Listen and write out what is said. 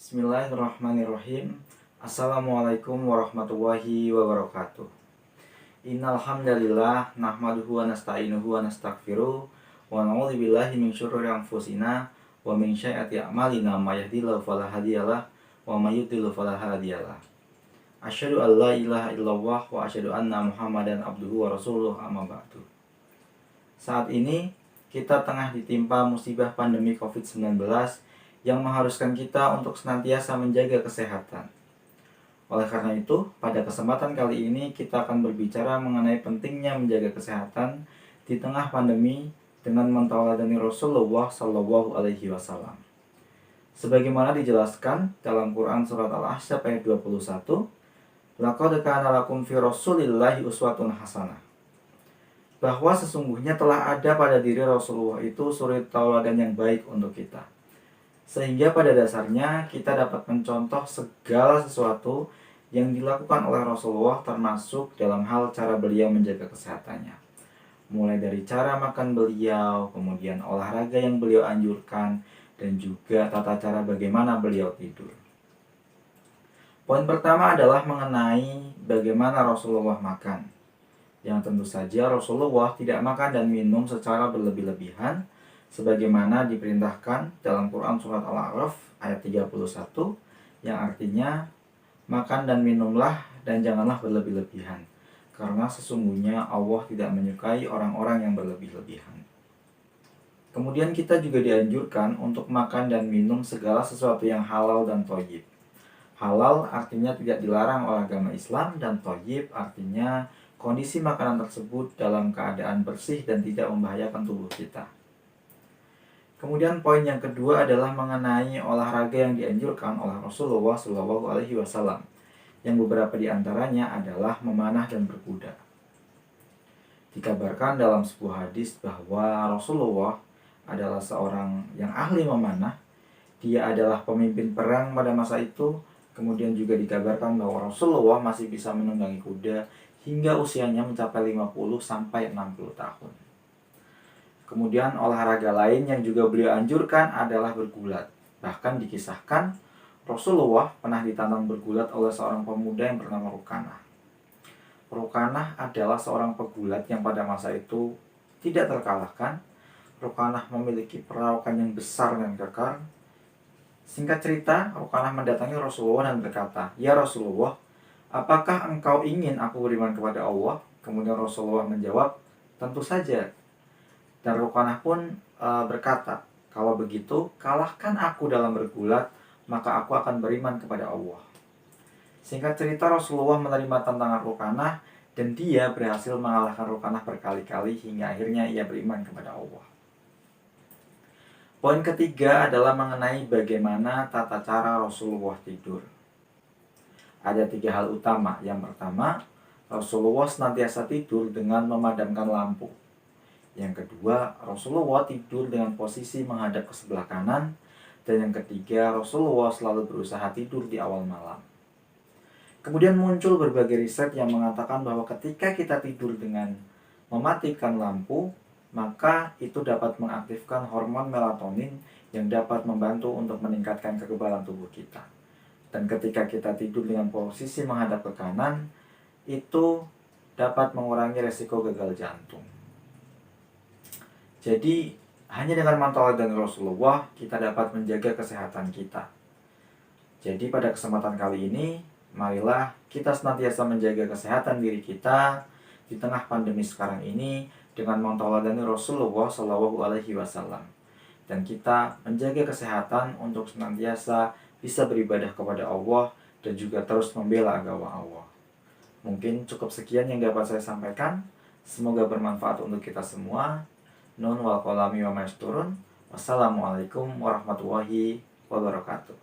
Bismillahirrahmanirrahim. Assalamualaikum warahmatullahi wabarakatuh. Innal hamdalillah nahmaduhu wa nasta'inuhu wa nastaghfiruh wa na'udzu billahi min syururi anfusina wa min sayyiati a'malina may yahdihillahu fala hadiyalah wa may yudhlil fala hadiyalah. Asyhadu an la ilaha illallah wa asyhadu anna Muhammadan abduhu wa rasuluh amma ba'du. Saat ini kita tengah ditimpa musibah pandemi COVID-19 yang mengharuskan kita untuk senantiasa menjaga kesehatan. Oleh karena itu, pada kesempatan kali ini kita akan berbicara mengenai pentingnya menjaga kesehatan di tengah pandemi dengan mentauladani Rasulullah Shallallahu Alaihi Wasallam. Sebagaimana dijelaskan dalam Quran surat Al-Ahzab ayat 21, "Laqad kana lakum fi Rasulillahi uswatun hasanah." Bahwa sesungguhnya telah ada pada diri Rasulullah itu suri tauladan yang baik untuk kita. Sehingga pada dasarnya kita dapat mencontoh segala sesuatu yang dilakukan oleh Rasulullah termasuk dalam hal cara beliau menjaga kesehatannya. Mulai dari cara makan beliau, kemudian olahraga yang beliau anjurkan, dan juga tata cara bagaimana beliau tidur. Poin pertama adalah mengenai bagaimana Rasulullah makan. Yang tentu saja Rasulullah tidak makan dan minum secara berlebih-lebihan, sebagaimana diperintahkan dalam Quran surat Al-A'raf ayat 31 yang artinya makan dan minumlah dan janganlah berlebih-lebihan karena sesungguhnya Allah tidak menyukai orang-orang yang berlebih-lebihan. Kemudian kita juga dianjurkan untuk makan dan minum segala sesuatu yang halal dan thayyib. Halal artinya tidak dilarang oleh agama Islam dan thayyib artinya kondisi makanan tersebut dalam keadaan bersih dan tidak membahayakan tubuh kita. Kemudian poin yang kedua adalah mengenai olahraga yang dianjurkan oleh Rasulullah SAW, yang beberapa diantaranya adalah memanah dan berkuda. Dikabarkan dalam sebuah hadis bahwa Rasulullah adalah seorang yang ahli memanah. Dia adalah pemimpin perang pada masa itu. Kemudian juga dikabarkan bahwa Rasulullah masih bisa menunggangi kuda hingga usianya mencapai 50 sampai 60 tahun. Kemudian olahraga lain yang juga beliau anjurkan adalah bergulat. Bahkan dikisahkan Rasulullah pernah ditantang bergulat oleh seorang pemuda yang bernama Rukanah. Rukanah adalah seorang pegulat yang pada masa itu tidak terkalahkan. Rukanah memiliki perawakan yang besar dan kekar. Singkat cerita, Rukanah mendatangi Rasulullah dan berkata, "Ya Rasulullah, apakah engkau ingin aku beriman kepada Allah?" Kemudian Rasulullah menjawab, "Tentu saja." Dan Rukanah pun berkata, "Kalau begitu, kalahkan aku dalam bergulat, maka aku akan beriman kepada Allah." Singkat cerita, Rasulullah menerima tantangan Rukanah dan dia berhasil mengalahkan Rukanah berkali-kali hingga akhirnya ia beriman kepada Allah. Poin ketiga adalah mengenai bagaimana tata cara Rasulullah tidur. Ada 3 hal utama. Yang pertama, Rasulullah senantiasa tidur dengan memadamkan lampu. Yang kedua, Rasulullah tidur dengan posisi menghadap ke sebelah kanan. Dan yang ketiga, Rasulullah selalu berusaha tidur di awal malam. Kemudian muncul berbagai riset yang mengatakan bahwa ketika kita tidur dengan mematikan lampu, maka itu dapat mengaktifkan hormon melatonin yang dapat membantu untuk meningkatkan kekebalan tubuh kita. Dan ketika kita tidur dengan posisi menghadap ke kanan, itu dapat mengurangi resiko gagal jantung. Jadi, hanya dengan mentauladani Rasulullah, kita dapat menjaga kesehatan kita. Jadi, pada kesempatan kali ini, marilah kita senantiasa menjaga kesehatan diri kita di tengah pandemi sekarang ini dengan mentauladani Rasulullah SAW. Dan kita menjaga kesehatan untuk senantiasa bisa beribadah kepada Allah dan juga terus membela agama Allah. Mungkin cukup sekian yang dapat saya sampaikan. Semoga bermanfaat untuk kita semua. Nun wal qalami wa ma yasturun. Wassalamualaikum warahmatullahi wabarakatuh.